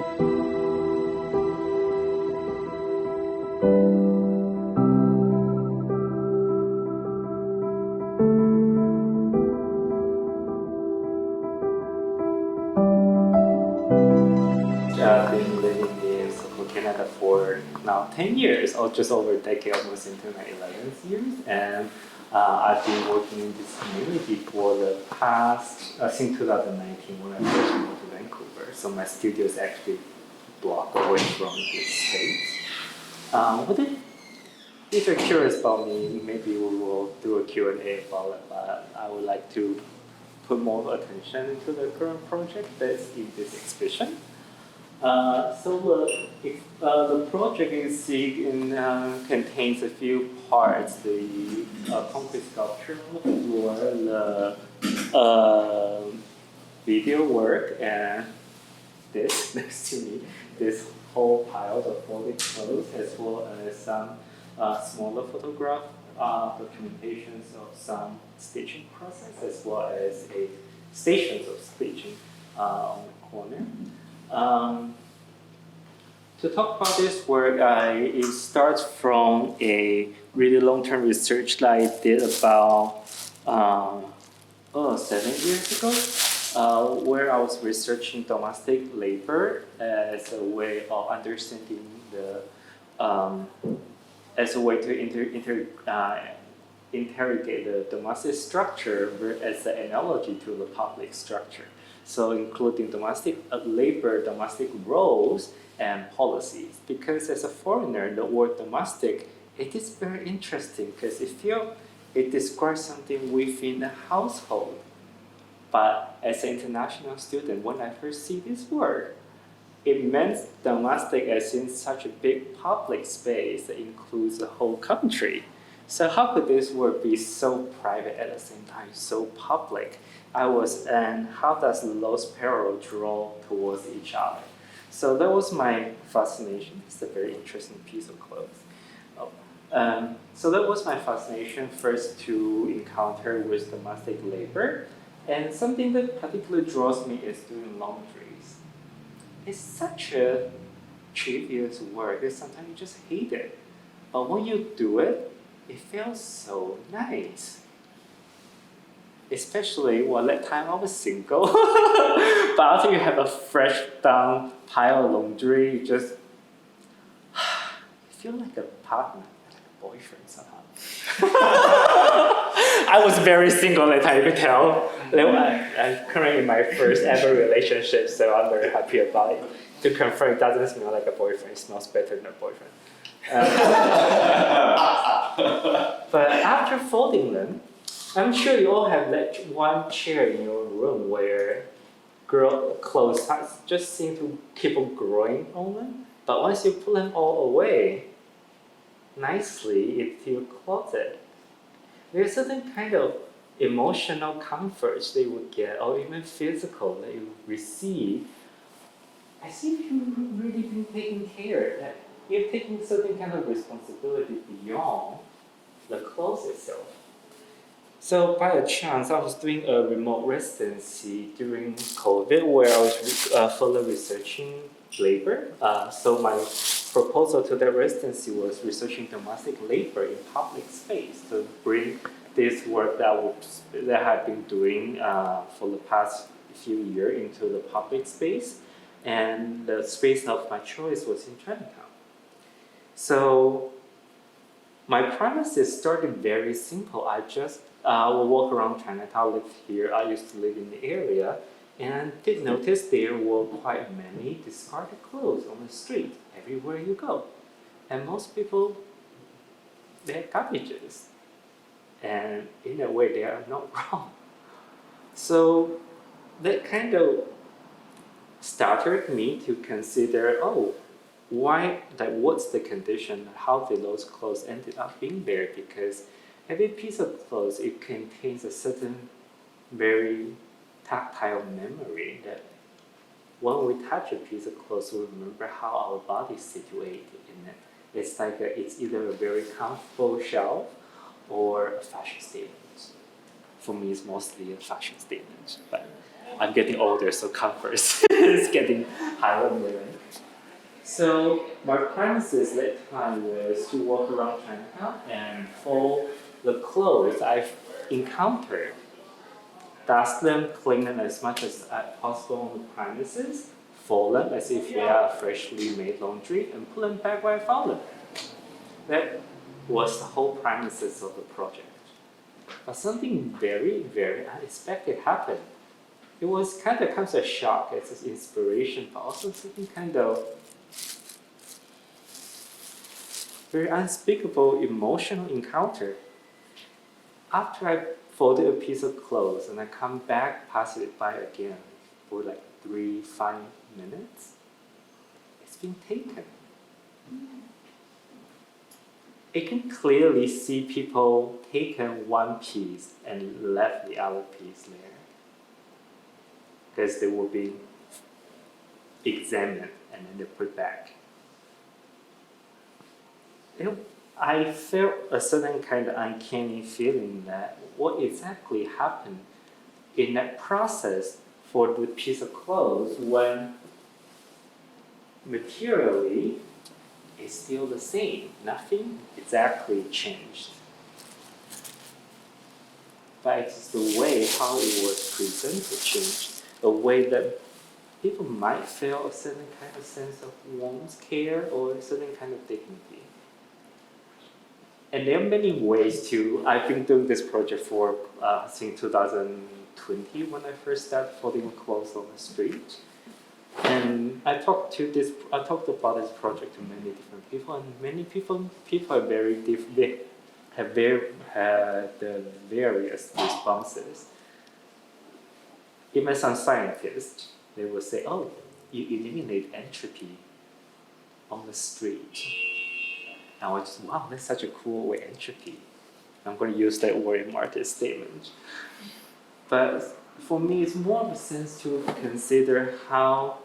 I've been living in Canada for now 10 years, or just over a decade, almost into my 11th years. And I've been working in this community for the past, since 2019 when I first moved to Vancouver. So my studio is actually blocked away from this space. If you're curious about me, maybe we will do a Q&A about it, but I would like to put more attention into the current project that's in this exhibition. The project contains a few parts: the concrete sculpture on the floor, the video work, and this next to me, this whole pile of folded clothes, as well as some smaller photograph documentations of some stitching process, as well as stations of stitching on the corner. To talk about this work, it starts from a really long-term research that I did about 7 years ago, where I was researching domestic labor as a way of understanding as a way to interrogate the domestic structure as an analogy to the public structure. So including domestic labor, domestic roles, and policies. Because as a foreigner, the word domestic, it is very interesting because it describes something within a household. But as an international student, when I first see this word, it meant domestic as in such a big public space that includes the whole country. So how could this word be so private at the same time, so public? And how does those parallels draw towards each other? So that was my fascination. It's a very interesting piece of clothes. So that was my fascination first to encounter with domestic labor. And something that particularly draws me is doing laundries. It's such a trivial work that sometimes you just hate it. But when you do it, it feels so nice. Especially that time I was single. But after you have a fresh done pile of laundry, you just feel like a partner, like a boyfriend somehow. I was very single at that time, you could tell. I'm currently in my first ever relationship, so I'm very happy about it. To confirm, it doesn't smell like a boyfriend, it smells better than a boyfriend. But after folding them, I'm sure you all have one chair in your room where clothes just seem to keep on growing on them. But once you pull them all away nicely into your closet, there's a certain kind of emotional comfort that you would get, or even physical that you receive, as if you've really been taken care of, that you're taking certain kind of responsibility beyond the clothes itself. So by a chance, I was doing a remote residency during COVID where I was further researching labor. So my proposal to that residency was researching domestic labor in public space to bring this work that I've been doing for the past few years into the public space. And the space of my choice was in Chinatown. So my premises started very simple. I will walk around Chinatown, live here. I used to live in the area, and did notice there were quite many discarded clothes on the street everywhere you go. And most people, they're garbages. And in a way, they are not wrong. So that kind of started me to consider, what's the condition? How did those clothes ended up being there? Because every piece of clothes, it contains a certain very tactile memory that when we touch a piece of clothes, we remember how our body is situated in it. It's like it's either a very comfortable shelf or a fashion statement. For me, it's mostly a fashion statement. But I'm getting older, so comfort is getting higher and lower. So my premises that time was to walk around Chinatown and fold the clothes I've encountered, dust them, clean them as much as possible on the premises, fold them as if they are freshly made laundry, and put them back where I found them. That was the whole premises of the project. But something very, very unexpected happened. It was kind of comes as a shock, as an inspiration, but also something kind of very unspeakable emotional encounter. After I folded a piece of clothes and I come back, pass it by again for like 3-5 minutes, it's been taken. I can clearly see people taken one piece and left the other piece there because they will be examined and then they put back. I felt a certain kind of uncanny feeling that what exactly happened in that process for the piece of clothes when materially it's still the same. Nothing exactly changed. But it's the way how it was presented changed. A way that people might feel a certain kind of sense of warmth, care, or a certain kind of dignity. And there are many ways to, I've been doing this project for, since 2020 when I first started folding clothes on the street. And I talked about this project to many different people, and many people are very different. They have the various responses. Even some scientists, they will say, "Oh, you eliminate entropy on the street." And I was just, wow, that's such a cool word, entropy. I'm going to use that word in Martin's statement. But for me, it's more of a sense to consider how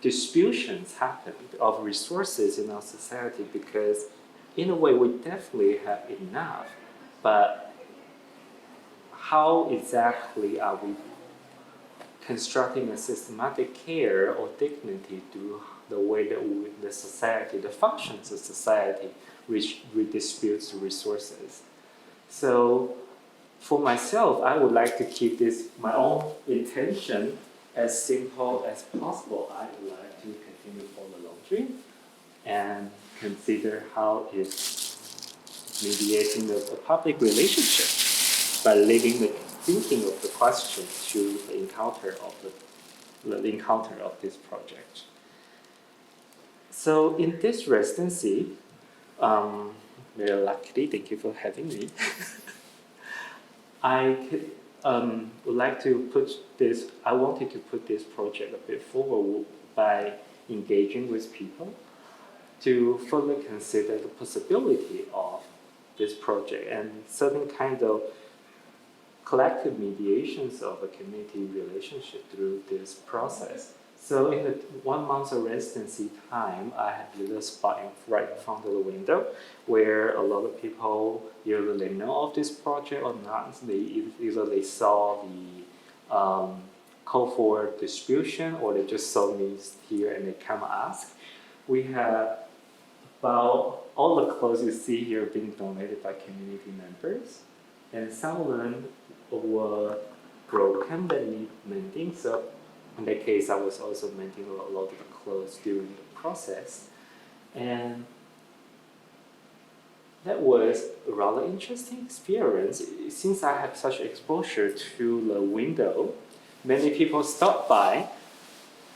distributions happen of resources in our society, because in a way we definitely have enough, but how exactly are we constructing a systematic care or dignity through the way that the society, the functions of society, which redistributes resources. So for myself, I would like to keep this, my own intention, as simple as possible. I would like to continue for the laundry and consider how it's mediating the public relationship by leaving the thinking of the question to the encounter of this project. So in this residency, very luckily, thank you for having me. I would like to I wanted to put this project a bit forward by engaging with people to further consider the possibility of this project and certain kind of collective mediations of a community relationship through this process. So in the 1 month of residency time, I had a little spot right in front of the window where a lot of people either they know of this project or not. Either they saw the call for distribution or they just saw me here and they come ask. We have about all the clothes you see here being donated by community members, and some of them were broken that need mending. So in that case, I was also mending a lot of the clothes during the process. And that was a rather interesting experience. Since I had such exposure to the window, many people stopped by.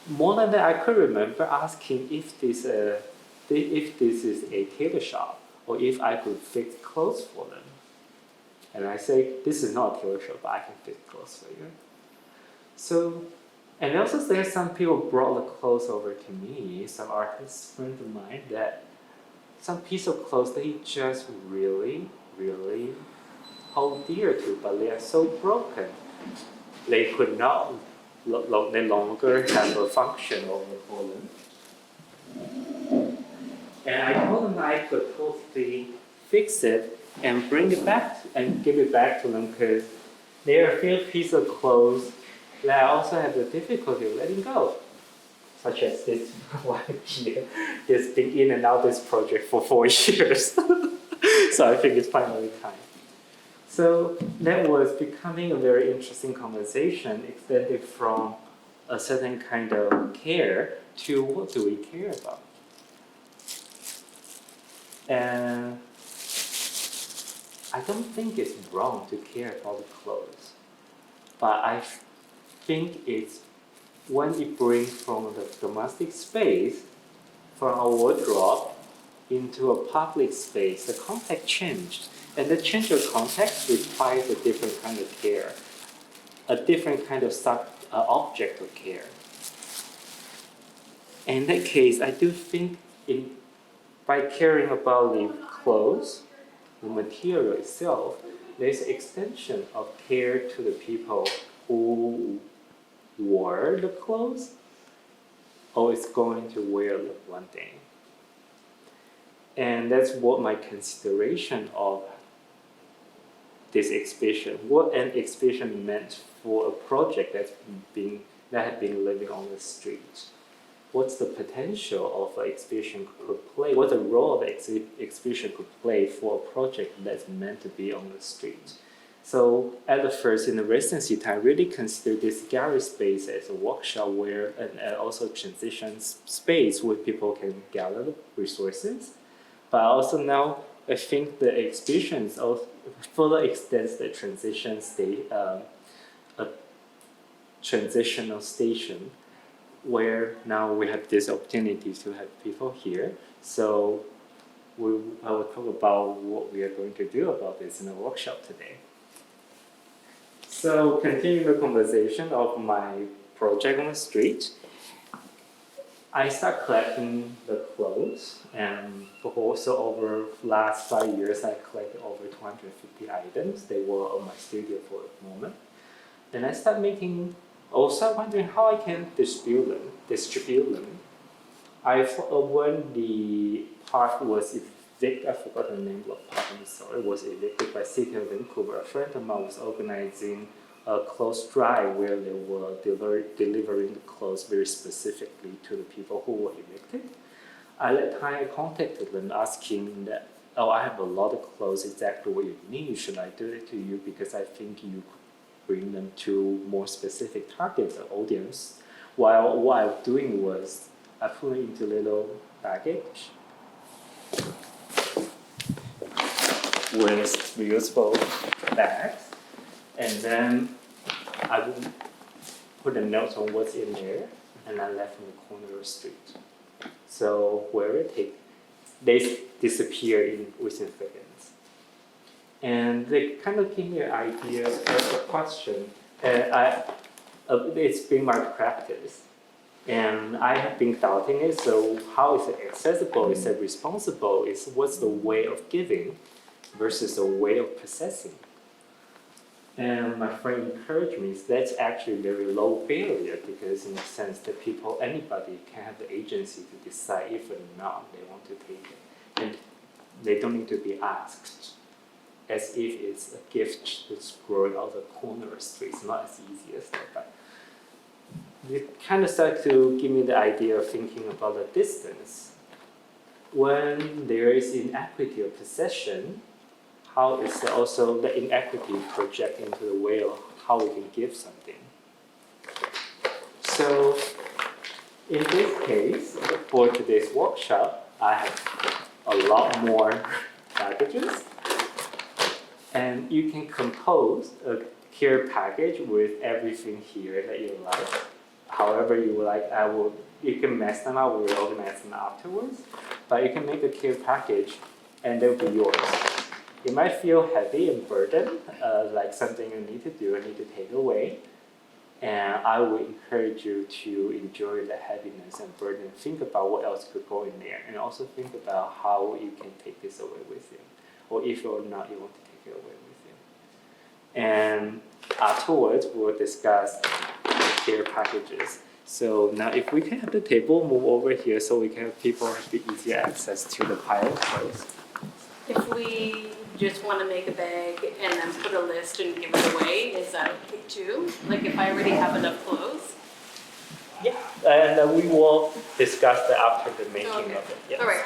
More than that, I could remember asking if this is a tailor shop or if I could fix clothes for them. And I say, this is not a tailor shop, but I can fix clothes for you. So, and also there's some people brought the clothes over to me, some artists friends of mine, that some piece of clothes they just really, really hold dear to, but they are so broken. They could not, they longer have a function over for them. And I told them I could totally fix it and bring it back and give it back to them because There are a few pieces of clothes that I also have the difficulty of letting go, such as this one here. It's been in and out this project for 4 years. So I think it's finally time. So that was becoming a very interesting conversation, extended from a certain kind of care to what do we care about? And I don't think it's wrong to care about the clothes, but I think it's when it brings from the domestic space, from our wardrobe, into a public space, the context changed. And the change of context requires a different kind of care, a different kind of object of care. In that case, I do think by caring about the clothes, the material itself, there's an extension of care to the people who wore the clothes or is going to wear them one day. And that's what my consideration of this exhibition, what an exhibition meant for a project that had been living on the street. What's the potential of an exhibition could play? What the role of an exhibition could play for a project that's meant to be on the street? So at the first, in the residency time, really consider this gallery space as a workshop where, and also transition space where people can gather resources. But also now, I think the exhibitions also further extends the transition state, a transitional station, where now we have this opportunity to have people here. So I will talk about what we are going to do about this in a workshop today. So continuing the conversation of my project on the street, I start collecting the clothes, and also over the last 5 years, I collected over 250 items. They were on my studio for a moment. Then I start wondering how I can distribute them. When the park was evicted, I forgot the name of the park, I'm sorry, it was evicted by City of Vancouver. A friend of mine was organizing a clothes drive where they were delivering the clothes very specifically to the people who were evicted. At that time, I contacted them asking that, I have a lot of clothes, exactly what you need. Should I do it to you? Because I think you could bring them to more specific targets of audience. While what I was doing was I put it into little baggage with reusable bags, and then I would put a note on what's in there, and I left in the corner of the street. So wherever it takes, they disappear within seconds. And they kind of gave me an idea of a question. It's been my practice. And I have been doubting it, so how is it accessible? Is it responsible? What's the way of giving versus the way of possessing? And my friend encouraged me, that's actually a very low barrier, because in the sense that anybody can have the agency to decide if or not they want to take it. And they don't need to be asked, as if it's a gift that's growing out of the corner of the street. It's not as easy as that. But it kind of started to give me the idea of thinking about the distance. When there is inequity of possession, how is also the inequity project into the way of how we can give something? So in this case, for today's workshop, I have a lot more packages. And you can compose a care package with everything here that you like. However you would like, you can mess them up, we will organize them afterwards. But you can make a care package and they'll be yours. It might feel heavy and burdened, like something you need to do, need to take away. And I would encourage you to enjoy the heaviness and burden. Think about what else could go in there, and also think about how you can take this away with you, or if or not you want to take it away with you. And afterwards, we'll discuss care packages. So now, if we can have the table move over here, so we can have people have easier access to the pile of clothes. If we just want to make a bag and then put a list and give it away, is that okay too? Like if I already have enough clothes? Yeah, and we will discuss that after the making Okay. of it. Yes. All right.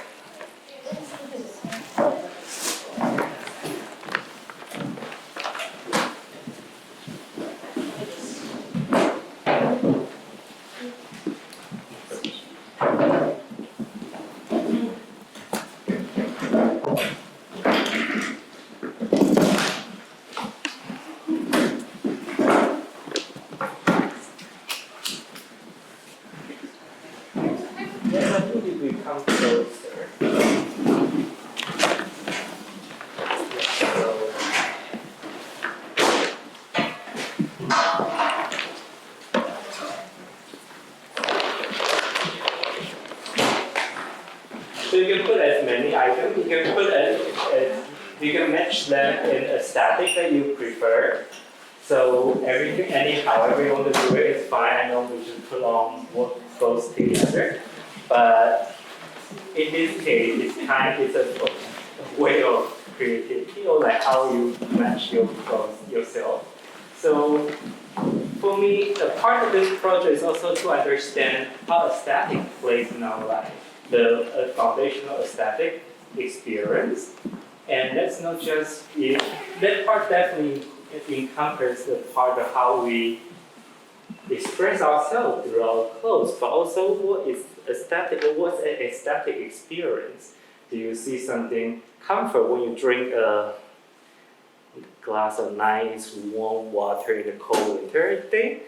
Yes, I think if we come closer. Yeah, so, so you can put as many items, you can put you can match them in a static that you prefer. So everything, however you want to do it, it's fine. I know we should put on what goes together. But in this case, it's a way of creativity or like how you match your clothes yourself. So for me, a part of this project is also to understand how aesthetic plays in our life, the foundational aesthetic experience. And that's not just, that part definitely encompasses the part of how we express ourselves through our clothes, but also what's an aesthetic experience? Do you see something comfort when you drink a glass of nice warm water in the cold winter day?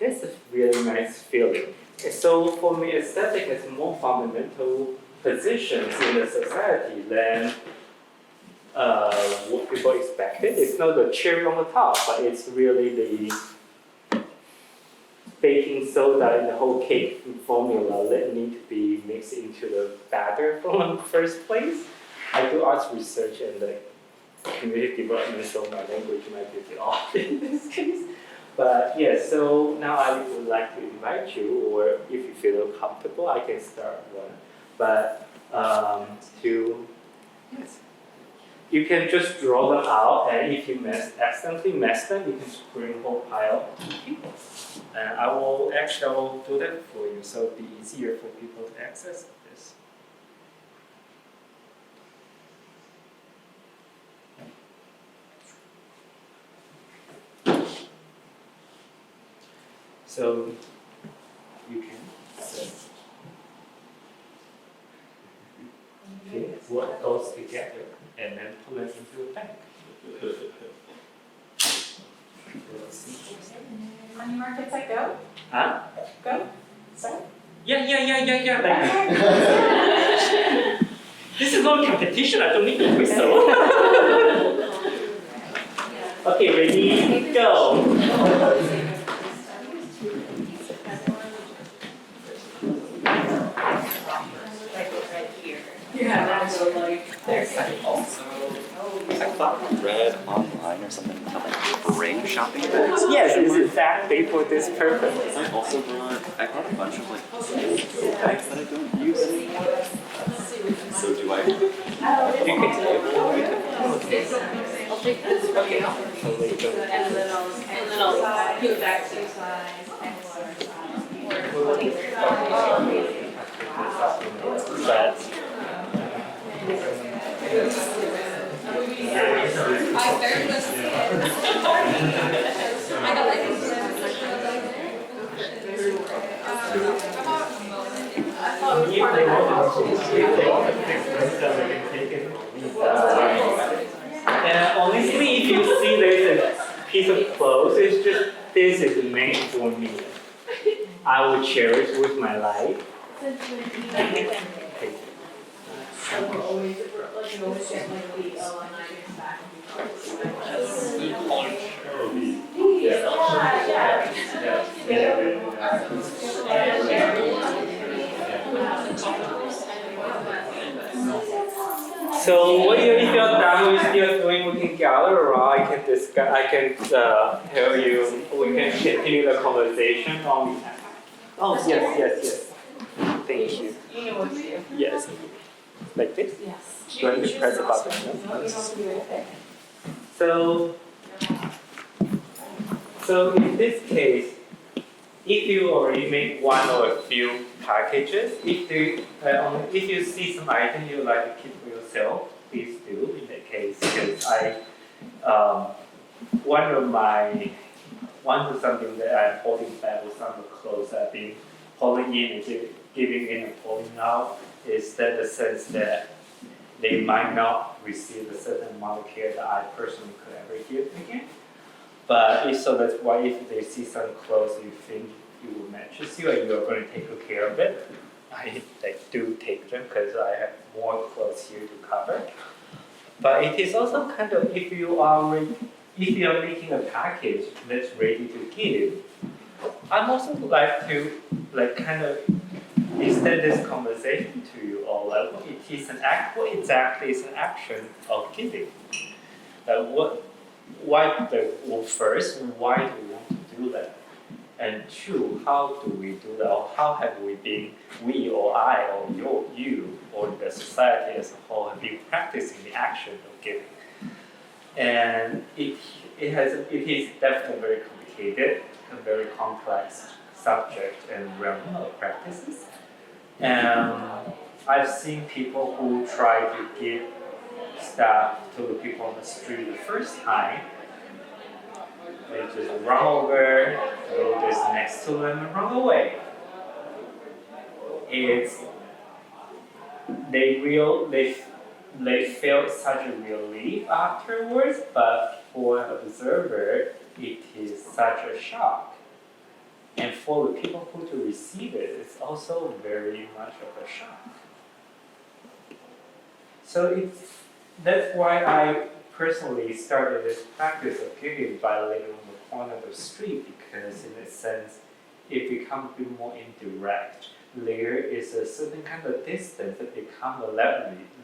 That's a really nice feeling. And so for me, aesthetic has more fundamental positions in the society than what people expected. It's not the cherry on the top, but it's really the baking soda in the whole cake formula that need to be mixed into the batter from the first place. I do arts research and the community development, so my language might be a bit off in this case. But yeah, so now I would like to invite you, or if you feel comfortable, I can start one. But yes. You can just draw them out, and if you accidentally mess them, you can bring a whole pile to people. And I will do that for you, so it'll be easier for people to access this. So you can set what goes together and then pull it into a bag. On your mark, it's like go. Huh? Go. Start. Yeah. This is not competition, I don't need to whistle. Okay, ready, go. Yeah, that's like there's Also, I thought read online or something about like brain shopping bags. Yes, it's exactly for this purpose. I also brought a bunch of like bags that I don't use anymore. So do I? You can I'll take this for you. And then I'll give it back to you. And honestly, if you see there's a piece of clothes, it's just, this is made for me. I will cherish with my life. So what if you're done with your doing, we can gather around. I can discuss. I can tell you. We can continue the conversation on. Oh yes. Thank you. You know what to do. Yes. Like this? Yes. Do I need to press the button? No? So in this case, if you already make one or a few packages, if you see some item you like to keep for yourself, please do in that case. Because one of something that I'm holding back with some of the clothes I've been holding in and giving in and pulling out is that the sense that they might not receive a certain amount of care that I personally could ever give again. But so that's why if they see some clothes you think you will matches you and you're going to take good care of it, I do take them because I have more clothes here to cover. But it is also kind of if you are making a package that's ready to give, I'm also like to kind of extend this conversation to you all. It is an act. What exactly is an action of giving? First, why do we want to do that? And two, how do we do that? Or how have we been, we or I or you or the society as a whole have been practicing the action of giving? And it is definitely very complicated, a very complex subject and realm of practices. And I've seen people who try to give stuff to the people on the street the first time. They just run over, go this next to them and run away. It's they felt such a relief afterwards, but for an observer, it is such a shock. And for the people who to receive it, it's also very much of a shock. So that's why I personally started this practice of giving by living on the corner of the street, because in a sense, it becomes a bit more indirect. There is a certain kind of distance that becomes a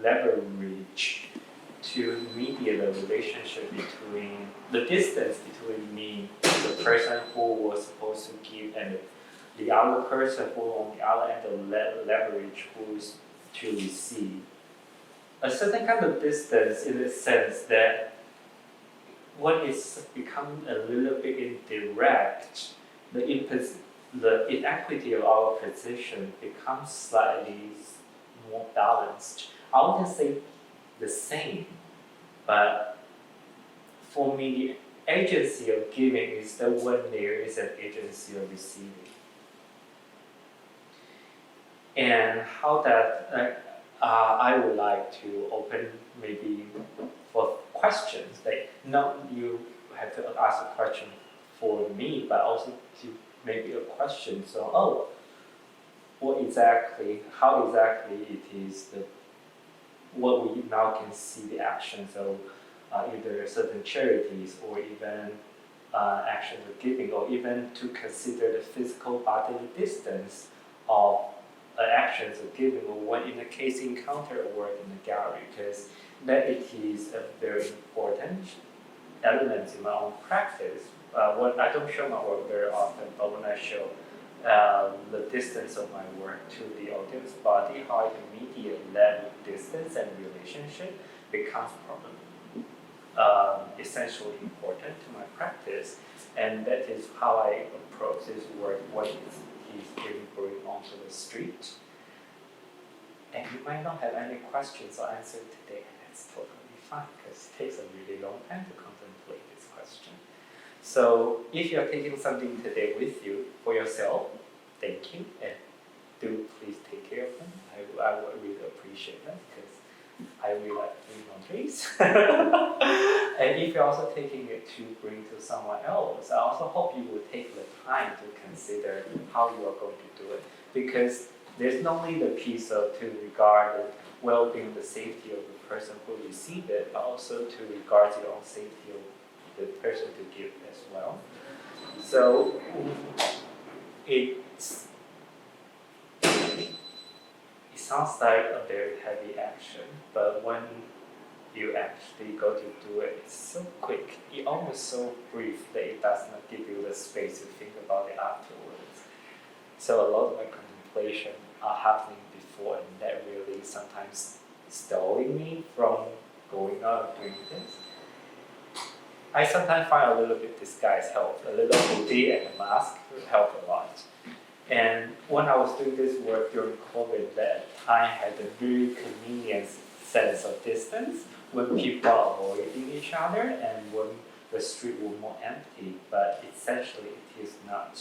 leverage to mediate the relationship between the distance between me, the person who was supposed to give, and the other person who on the other end of leverage who is to receive. A certain kind of distance in the sense that when it's become a little bit indirect, the inequity of our position becomes slightly more balanced. I wouldn't say the same, but for me, the agency of giving is that when there is an agency of receiving. And how that I would like to open maybe for questions. Not you have to ask a question for me, but also to maybe a question. So, how exactly it is what we now can see the actions of either certain charities or even actions of giving, or even to consider the physical bodily distance of actions of giving, or what in the case encounter a work in the gallery, because that it is a very important element in my own practice. When I don't show my work very often, but when I show the distance of my work to the audience body, how I can mediate that distance and relationship becomes essentially important to my practice, and that is how I approach this work. What he's bring onto the street. And you might not have any questions or answers today, and that's totally fine, because it takes a really long time to contemplate this question. So if you're taking something today with you for yourself, thank you, and do please take care of them. I would really appreciate that, because I really like doing laundries. And if you're also taking it to bring to someone else, I also hope you will take the time to consider how you are going to do it, because there's not only the piece of to regard the well-being, the safety of the person who received it, but also to regard your own safety of the person to give as well. So it sounds like a very heavy action, but when you actually go to do it, it's so quick, it almost so brief that it does not give you the space to think about it afterwards. So a lot of my contemplation are happening before, and that really sometimes stalling me from going out and doing this. I sometimes find a little bit disguise help, a little hoodie and a mask help a lot. And when I was doing this work during COVID, that I had a very convenient sense of distance when people are avoiding each other and when the street was more empty, but essentially it is not.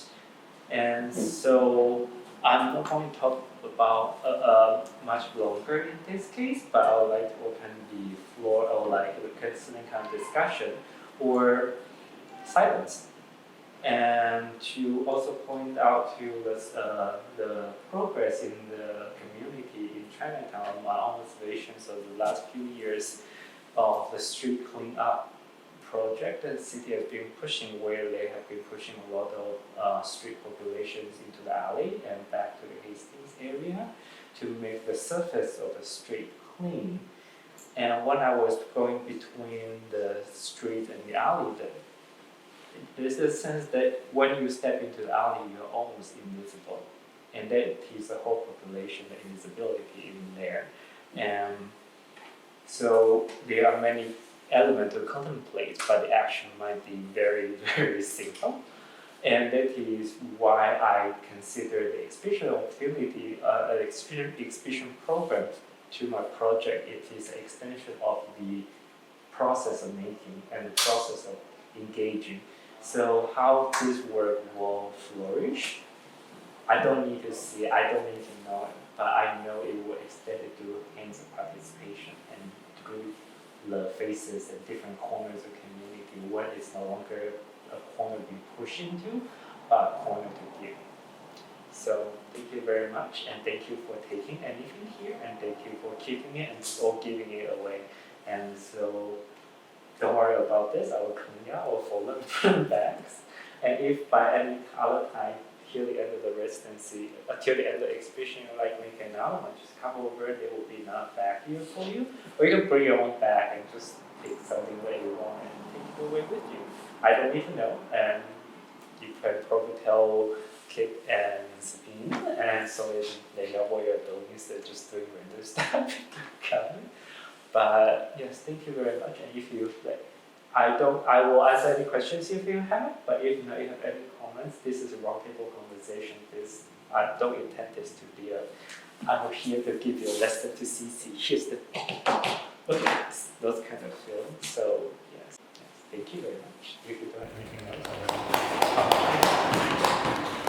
And so I'm not going to talk about much longer in this case, but I would like to open the floor or like some kind of discussion or silence. And to also point out to the progress in the community in Chinatown, my observations of the last few years of the street cleanup project that the city has been pushing, where they have been pushing a lot of street populations into the alley and back to the Hastings area to make the surface of the street clean. And when I was going between the street and the alley, there's a sense that when you step into the alley, you're almost invisible. And that is the whole population, the invisibility in there. And so there are many elements to contemplate, but the action might be very, very simple. And that is why I consider the exhibition opportunity, exhibition program to my project. It is an extension of the process of making and the process of engaging. So how this work will flourish, I don't need to see it, I don't need to know it, but I know it will extend it to hands of participation and through the faces at different corners of community when it's no longer a corner being pushed into, but a corner to give. So thank you very much, and thank you for taking anything here, and thank you for keeping it and or giving it away. And so don't worry about this, I will clean it, I will fold them, put them back. And if by any other time, till the end of the residency, till the end of the exhibition, you like make an element, just come over, there will be another bag here for you. Or you can bring your own bag and just take something that you want and take it away with you. I don't even know, and you can probably tell Kip and Sabine, and so they know what you're doing instead of just doing random stuff. But yes, thank you very much. And if you like, I will answer any questions if you have. But if not, you have any comments, this is a roundtable conversation. I don't intend this to be I'm here to give you a lesson to CC. Here's the okay, those kind of feelings. So yes, thank you very much. If you don't have anything else.